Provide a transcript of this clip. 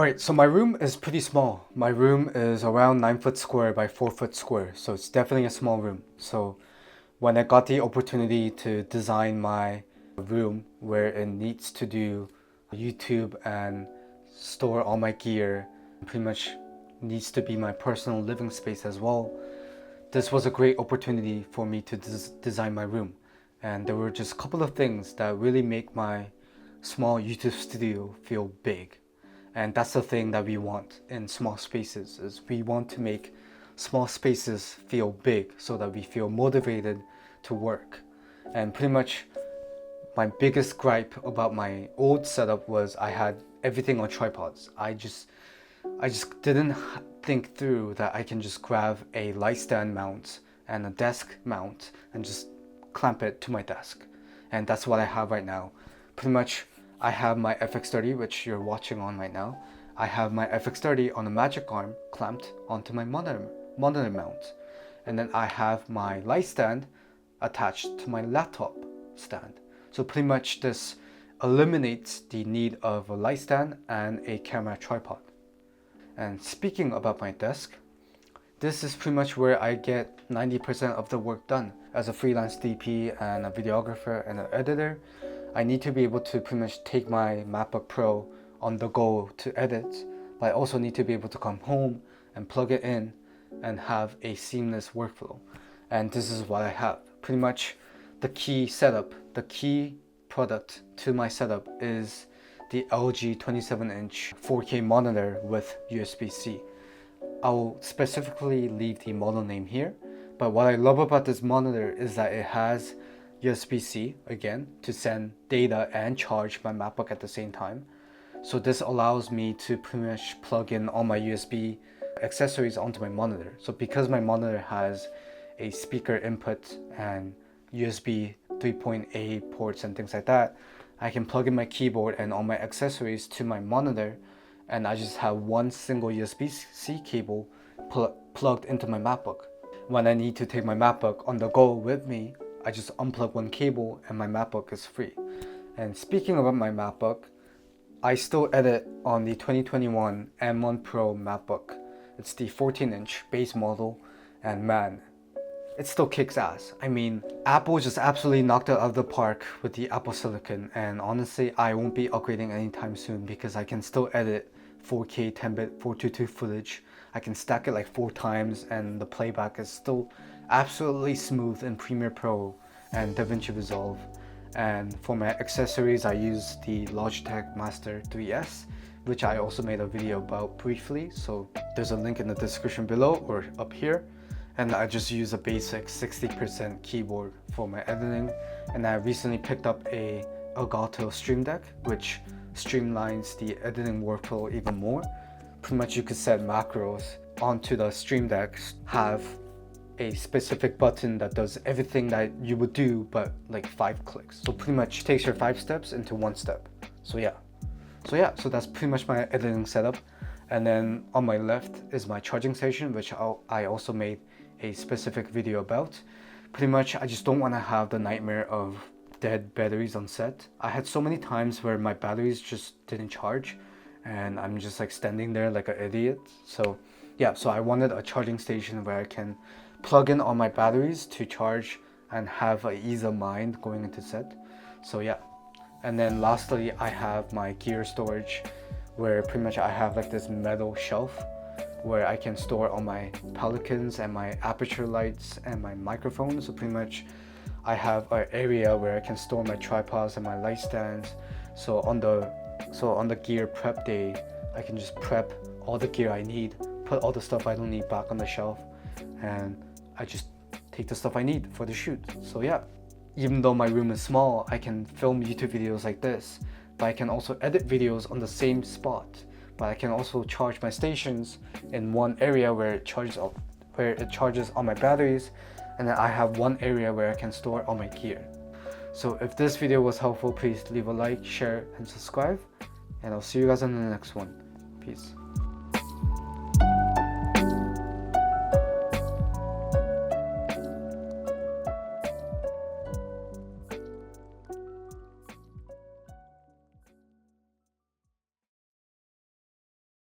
Alright, so my room is pretty small. My room is around 9 foot square by 4 foot square, so it's definitely a small room. So when I got the opportunity to design my room where it needs to do YouTube and store all my gear, pretty much needs to be my personal living space as well, this was a great opportunity for me to design my room. And there were just a couple of things that really make my small YouTube studio feel big. And that's the thing that we want in small spaces, is we want to make small spaces feel big so that we feel motivated to work. And pretty much my biggest gripe about my old setup was I had everything on tripods. I just didn't think through that I can just grab a light stand mount and a desk mount and just clamp it to my desk. And that's what I have right now. Pretty much I have my FX30, which you're watching on right now. I have my FX30 on a magic arm clamped onto my monitor mount. And then I have my light stand attached to my laptop stand. So pretty much this eliminates the need of a light stand and a camera tripod. And speaking about my desk, this is pretty much where I get 90% of the work done. As a freelance DP and a videographer and an editor, I need to be able to pretty much take my MacBook Pro on the go to edit, but I also need to be able to come home and plug it in and have a seamless workflow. And this is what I have. Pretty much the key setup, the key product to my setup is the LG 27-inch 4K monitor with USB-C. I'll specifically leave the model name here, but what I love about this monitor is that it has USB-C again to send data and charge my MacBook at the same time. So this allows me to pretty much plug in all my USB accessories onto my monitor. So because my monitor has a speaker input and USB 3.8 ports and things like that, I can plug in my keyboard and all my accessories to my monitor, and I just have one single USB-C cable plugged into my MacBook. When I need to take my MacBook on the go with me, I just unplug one cable and my MacBook is free. And speaking about my MacBook, I still edit on the 2021 M1 Pro MacBook. It's the 14-inch base model, and man, it still kicks ass. I mean, Apple just absolutely knocked it out of the park with the Apple Silicon, and honestly, I won't be upgrading anytime soon because I can still edit 4K 10-bit 422 footage. I can stack it like 4 times and the playback is still absolutely smooth in Premiere Pro and DaVinci Resolve. And for my accessories, I use the Logitech Master 3S, which I also made a video about briefly, so there's a link in the description below or up here. And I just use a basic 60% keyboard for my editing. And I recently picked up a Elgato Stream Deck, which streamlines the editing workflow even more. Pretty much you could set macros onto the Stream Deck, have a specific button that does everything that you would do but like 5 clicks. So pretty much takes your 5 steps into 1 step. So that's pretty much my editing setup. And then on my left is my charging station, which I also made a specific video about. Pretty much I just don't want to have the nightmare of dead batteries on set. I had so many times where my batteries just didn't charge and I'm just like standing there like an idiot. So I wanted a charging station where I can plug in all my batteries to charge and have an ease of mind going into set. So yeah, and then lastly I have my gear storage, where pretty much I have like this metal shelf where I can store all my Pelicans and my Aputure lights and my microphone. So pretty much I have an area where I can store my tripods and my light stands. So on the gear prep day, I can just prep all the gear I need, put all the stuff I don't need back on the shelf, and I just take the stuff I need for the shoot. So yeah, even though my room is small, I can film YouTube videos like this, but I can also edit videos on the same spot. But I can also charge my stations in one area where it charges all my batteries, and then I have one area where I can store all my gear. So if this video was helpful, please leave a like, share, and subscribe, and I'll see you guys in the next one. Peace.